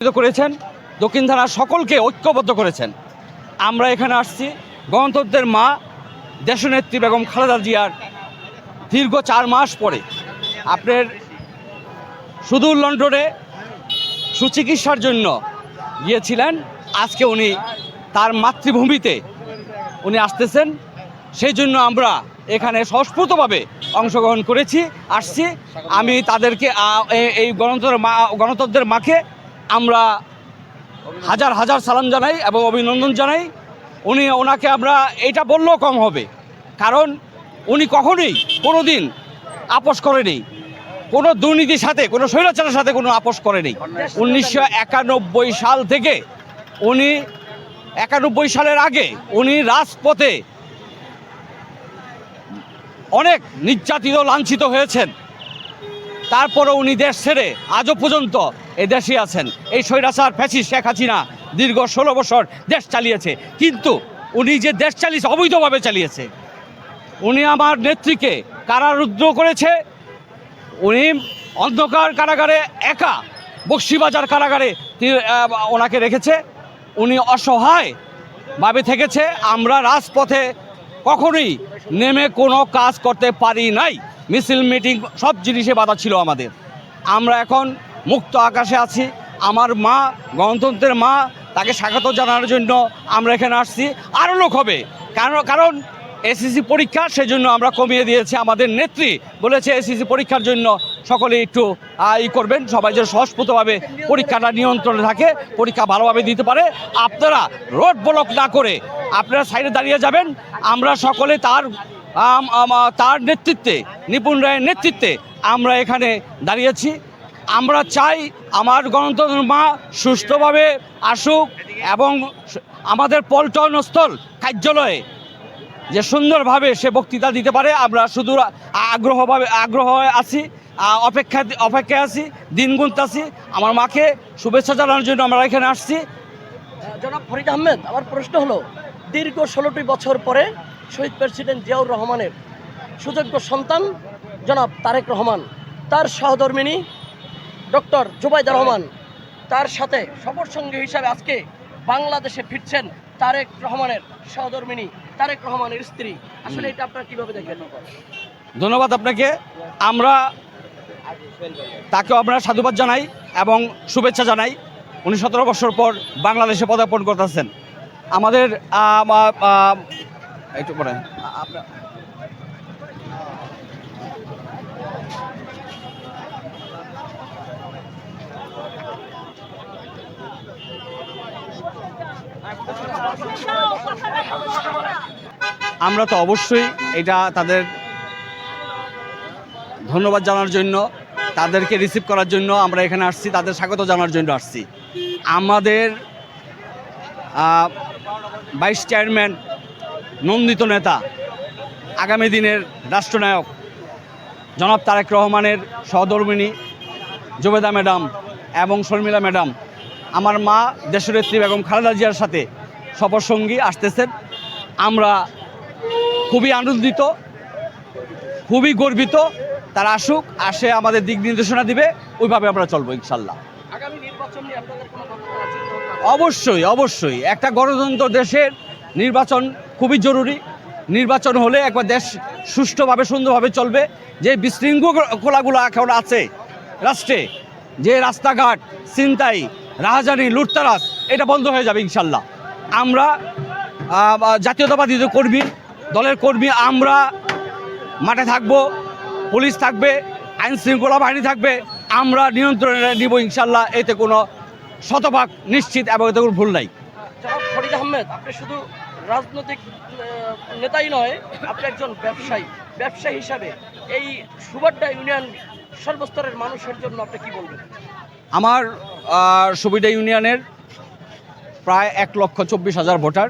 করেছেন, দক্ষিণ থানার সকলকে ঐক্যবদ্ধ করেছেন। আমরা এখানে আসছি গণতন্ত্রের মা দেশনেত্রী বেগম খালেদা জিয়ার দীর্ঘ 4 মাস পরে আপনার সুদূর লন্ডনে সুচিকিৎসার জন্য গিয়েছিলেন। আজকে উনি তার মাতৃভূমিতে উনি আসতেছেন, সেই জন্য আমরা এখানে স্বস্ফূর্তভাবে অংশগ্রহণ আসছি। আমি তাদেরকে এই গণতন্ত্রের মাকে আমরা হাজার হাজার সালাম জানাই এবং অভিনন্দন জানাই। ওনাকে আমরা এটা বললেও কম হবে, কারণ উনি কখনোই কোনো দিন আপোষ করেনি, কোনো দুর্নীতির সাথে, কোনো স্বৈরাচারের সাথে কোনো আপোষ করেনি। 1991 সাল থেকে উনি 91 সালের আগে উনি রাজপথে অনেক নির্যাতিত লাঞ্ছিত হয়েছেন, তারপরে উনি দেশ ছেড়ে আজও পর্যন্ত এ দেশে আছেন। এই স্বৈরাচার ফ্যাসিস্ট শেখ হাসিনা দীর্ঘ 16 বছর দেশ চালিয়েছে, কিন্তু উনি যে দেশ চালিয়েছে অবৈধভাবে চালিয়েছে। উনি আমার নেত্রীকে কারারুদ্ধ করেছে, উনি অন্ধকার কারাগারে একা বক্সিবাজার কারাগারে ওনাকে রেখেছে, উনি অসহায়ভাবে থেকেছে। আমরা রাজপথে কখনোই নেমে কোনো কাজ করতে পারি নাই, মিছিল মিটিং সব জিনিসে বাধা ছিল আমাদের। আমরা এখন মুক্ত আকাশে আছি। আমার মা গণতন্ত্রের মা, তাকে স্বাগত জানানোর জন্য আমরা এখানে আসছি। আরও লোক হবে, কারণ এসএসসি পরীক্ষা, সেজন্য আমরা কমিয়ে দিয়েছি। আমাদের নেত্রী বলেছে এসএসসি পরীক্ষার জন্য সকলে একটু করবেন, সবাই যেন সহস্ফূর্তভাবে পরীক্ষাটা নিয়ন্ত্রণে থাকে, পরীক্ষা ভালোভাবে দিতে পারে। আপনারা রোড ব্লক না করে আপনারা সাইডে দাঁড়িয়ে যাবেন। আমরা সকলে তার নেতৃত্বে, নিপুণ রায়ের নেতৃত্বে আমরা এখানে দাঁড়িয়েছি। আমরা চাই আমার গণতন্ত্রের মা সুষ্ঠুভাবে আসুক এবং আমাদের পল্টন স্থল কার্যালয়ে যে সুন্দরভাবে সে বক্তৃতা দিতে পারে। আমরা শুধু আগ্রহ আছি, অপেক্ষায় আছি, দিন গুনতাছি। আমার মাকে শুভেচ্ছা জানানোর জন্য আমরা এখানে আসছি। জনাব ফরিদ আহমেদ, আমার প্রশ্ন হলো, দীর্ঘ 16টি বছর পরে শহীদ প্রেসিডেন্ট জিয়াউর রহমানের সুযোগ্য সন্তান জনাব তারেক রহমান, তার সহধর্মিণী ডক্টর জুবাইদা রহমান, তার সাথে সফর সঙ্গী হিসাবে আজকে বাংলাদেশে ফিরছেন তারেক রহমানের সহধর্মিণী, তারেক রহমানের স্ত্রী। আসলে এটা আপনারা কীভাবে দেখেন? ধন্যবাদ আপনাকে। তাকে আমরা সাধুবাদ জানাই এবং শুভেচ্ছা জানাই। উনি 17 বছর পর বাংলাদেশে পদার্পণ করতেছেন। আমাদের একটু পরে আমরা তো অবশ্যই এটা তাদের ধন্যবাদ জানার জন্য, তাদেরকে রিসিভ করার জন্য আমরা এখানে আসছি, তাদের স্বাগত জানার জন্য আসছি। আমাদের ভাইস চেয়ারম্যান, নন্দিত নেতা, আগামী দিনের রাষ্ট্রনায়ক জনাব তারেক রহমানের সহধর্মিণী জুবেদা ম্যাডাম এবং শর্মিলা ম্যাডাম, আমার মা দেশনেত্রী বেগম খালেদা জিয়ার সাথে সফরসঙ্গী আসতেছেন। আমরা খুবই আনন্দিত, খুবই গর্বিত। তারা আসে আমাদের দিক নির্দেশনা দিবে, ওইভাবে আমরা চলবো ইনশাল্লাহ। অবশ্যই একটা গণতন্ত্র দেশের নির্বাচন খুবই জরুরি। নির্বাচন হলে একবার দেশ সুষ্ঠুভাবে সুন্দরভাবে চলবে। যে বিশৃঙ্খলাগুলো এখন আছে রাষ্ট্রে, যে রাস্তাঘাট ছিনতাই, রাহাজানি, লুটতারাজ, এটা বন্ধ হয়ে যাবে ইনশাল্লাহ। আমরা জাতীয়তাবাদী দলের কর্মী, আমরা মাঠে থাকবো, পুলিশ থাকবে, আইন শৃঙ্খলা বাহিনী থাকবে, আমরা নিয়ন্ত্রণে নিব ইনশাল্লাহ। এতে কোনো শতভাগ নিশ্চিত এবং এতে কোনো ভুল নাই। ফরিদ আহমেদ, আপনি শুধু রাজনৈতিক নেতাই নয়, আপনি একজন ব্যবসায়ী হিসাবে এই সুবাড্ডা ইউনিয়ন সর্বস্তরের মানুষের জন্য আপনি কি বলবেন? আমার সুবিডা ইউনিয়নের প্রায় 1,24,000 ভোটার।